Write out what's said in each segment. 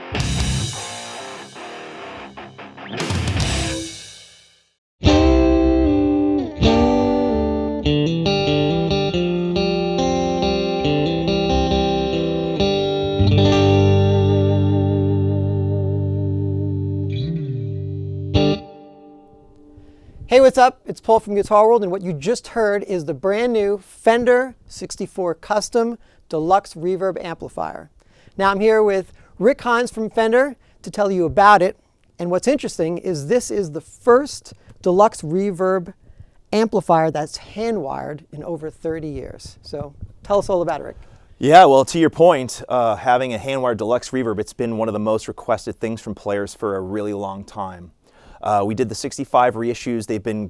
Hey, what's up? It's Paul from Guitar World, and what you just heard is the brand new Fender 64 Custom Deluxe Reverb Amplifier. Now I'm here with Rick Heins from Fender to tell you about it. And what's interesting is this is the first deluxe reverb amplifier that's hand-wired in over 30 years. So tell us all about it, Rick. Yeah, well, to your point, having a hand-wired deluxe reverb, it's been one of the most requested things from players for a really long time. We did the 65 reissues. They've been,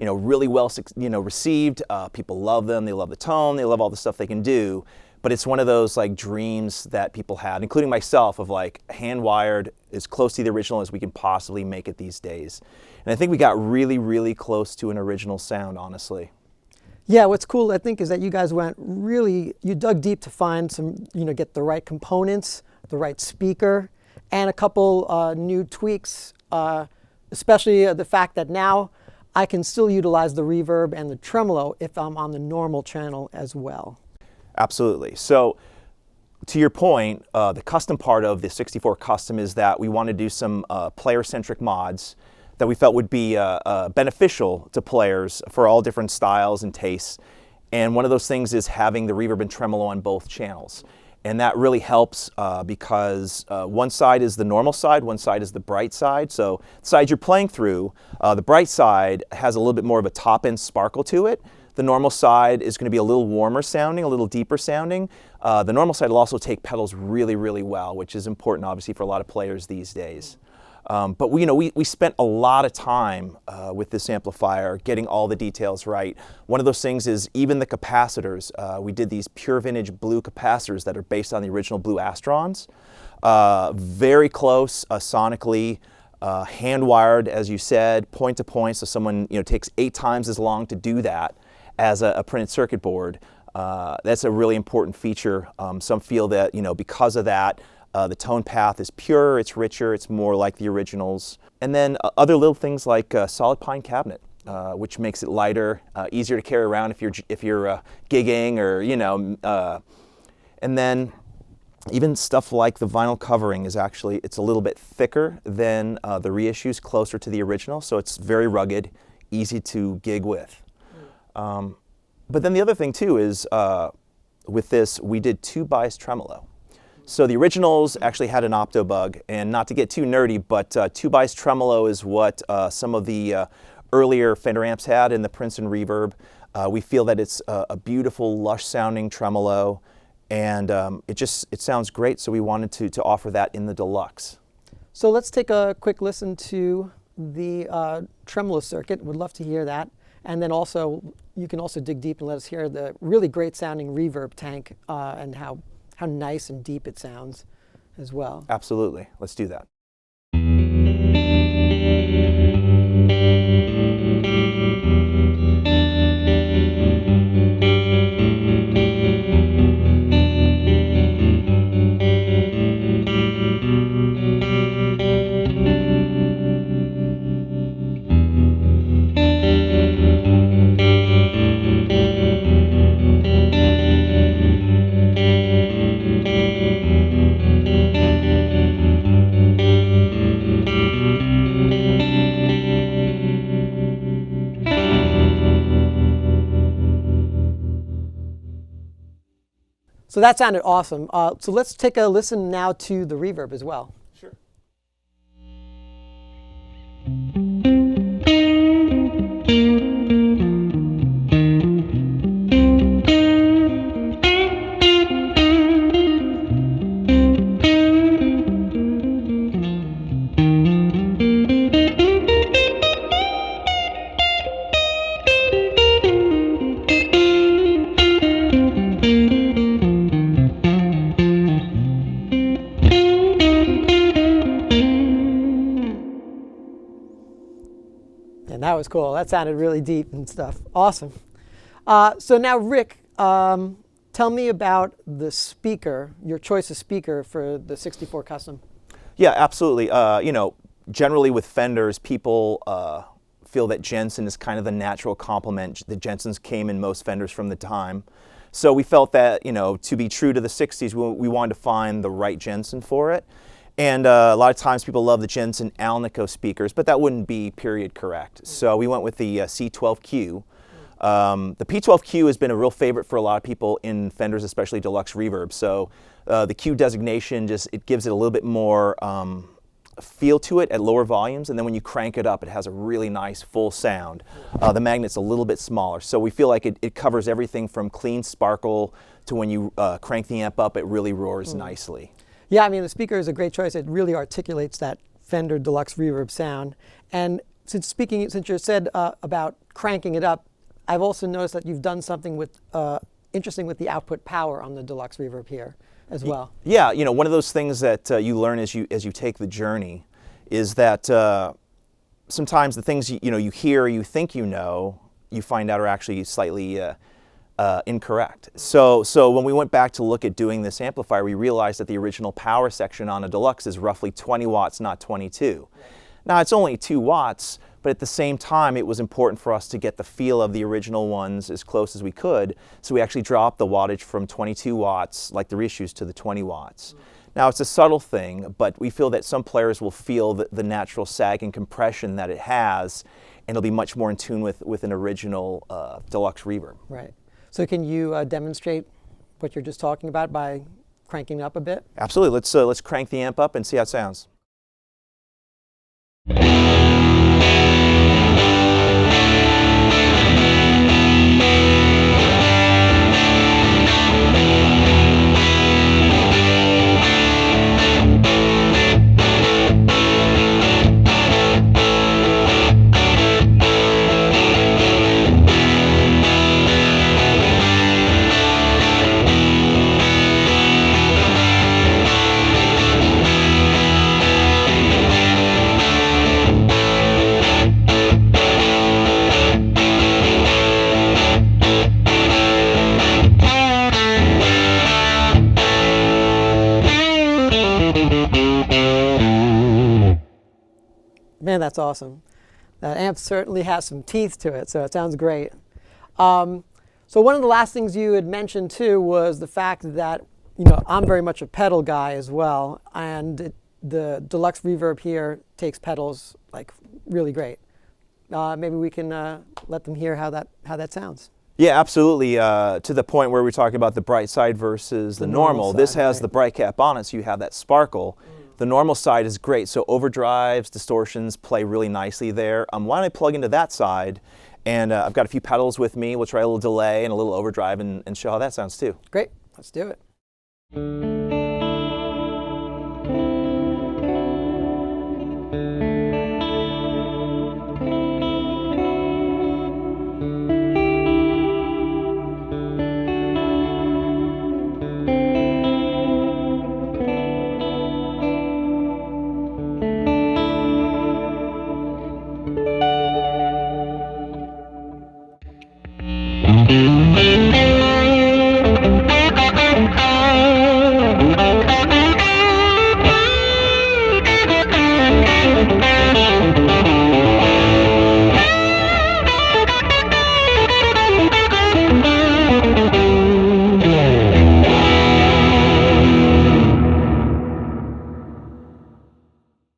really well, received. People love them. They love the tone. They love all the stuff they can do. But it's one of those like dreams that people had, including myself, of like hand-wired as close to the original as we can possibly make it these days. And I think we got really, really close to an original sound, honestly. Yeah, what's cool, I think, is that you guys you dug deep to find some, get the right components, the right speaker, and a couple new tweaks. Especially the fact that now I can still utilize the reverb and the tremolo if I'm on the normal channel as well. Absolutely. So to your point, the custom part of the 64 Custom is that we want to do some player-centric mods that we felt would be beneficial to players for all different styles and tastes. And one of those things is having the reverb and tremolo on both channels. And that really helps because one side is the normal side, one side is the bright side. So the side you're playing through, the bright side has a little bit more of a top-end sparkle to it. The normal side is going to be a little warmer sounding, a little deeper sounding. The normal side will also take pedals really, really well, which is important, obviously, for a lot of players these days. But we spent a lot of time with this amplifier getting all the details right. One of those things is even the capacitors. We did these pure vintage blue capacitors that are based on the original blue Astrons. Very close sonically, hand-wired, as you said, point to point. So someone takes 8 times as long to do that as a printed circuit board. That's a really important feature. Some feel that because of that, the tone path is pure, it's richer, it's more like the originals. And then other little things like a solid pine cabinet, which makes it lighter, easier to carry around if you're gigging or and then even stuff like the vinyl covering is actually, it's a little bit thicker than the reissues, closer to the original, so it's very rugged, easy to gig with. But then the other thing too is with this, we did 2 bias tremolo. So the originals actually had an opto bug, and not to get too nerdy, but 2 bias tremolo is what some of the earlier Fender amps had in the Princeton Reverb. We feel that it's a beautiful, lush-sounding tremolo, and it sounds great. So we wanted to offer that in the Deluxe. So let's take a quick listen to the tremolo circuit. Would love to hear that, and then also you can also dig deep and let us hear the really great-sounding reverb tank and how nice and deep it sounds as well. Absolutely. Let's do that. So that sounded awesome. So let's take a listen now to the reverb as well. Sure. And that was cool. That sounded really deep and stuff. Awesome. So now, Rick, tell me about the speaker, your choice of speaker for the 64 Custom. Yeah, absolutely. You know, generally with Fenders, people feel that Jensen is kind of the natural complement. The Jensens came in most Fenders from the time. So we felt that, you know, to be true to the 60s, we wanted to find the right Jensen for it. And a lot of times people love the Jensen Alnico speakers, but that wouldn't be period correct. So we went with the C12Q. The P12Q has been a real favorite for a lot of people in Fenders, especially deluxe reverb. So the Q designation it gives it a little bit more feel to it at lower volumes, and then when you crank it up, it has a really nice full sound. The magnet's a little bit smaller, so we feel like it covers everything from clean sparkle to when you crank the amp up, it really roars nicely. Yeah, I mean, the speaker is a great choice. It really articulates that Fender deluxe reverb sound. And since you said about cranking it up, I've also noticed that you've done something with interesting with the output power on the deluxe reverb here as well. Yeah, you know, one of those things that you learn as you take the journey is that sometimes the things you hear, you think you know, you find out are actually slightly incorrect. So when we went back to look at doing this amplifier, we realized that the original power section on a deluxe is roughly 20 watts, not 22. Now it's only 2 watts, but at the same time it was important for us to get the feel of the original ones as close as we could, so we actually dropped the wattage from 22 watts, like the reissues, to the 20 watts. Now it's a subtle thing, but we feel that some players will feel the natural sag and compression that it has, and it'll be much more in tune with an original deluxe reverb. Right. So can you demonstrate what you're just talking about by cranking up a bit? Absolutely. Let's crank the amp up and see how it sounds. Man, that's awesome. That amp certainly has some teeth to it, so it sounds great. So one of the last things you had mentioned too was the fact that, you know, I'm very much a pedal guy as well, and the deluxe reverb here takes pedals like really great. Maybe we can let them hear how that sounds. Yeah, absolutely. To the point where we're talking about the bright side versus the normal. Side, this has right. the bright cap on it, so you have that sparkle. The normal side is great, so overdrives, distortions play really nicely there. Why don't I plug into that side? And I've got a few pedals with me. We'll try a little delay and a little overdrive and show how that sounds too. Great, let's do it.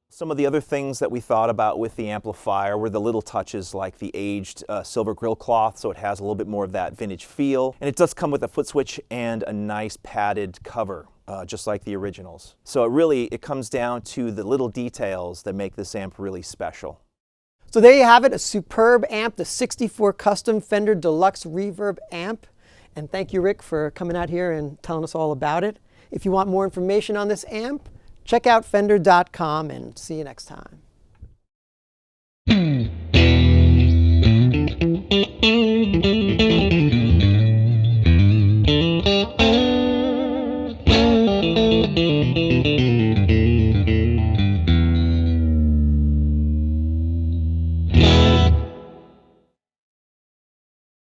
Some of the other things that we thought about with the amplifier were the little touches like the aged silver grill cloth, so it has a little bit more of that vintage feel. And it does come with a foot switch and a nice padded cover, just like the originals. So it comes down to the little details that make this amp really special. So there you have it, a superb amp, the 64 Custom Fender Deluxe Reverb Amp. And thank you, Rick, for coming out here and telling us all about it. If you want more information on this amp, check out Fender.com and see you next time.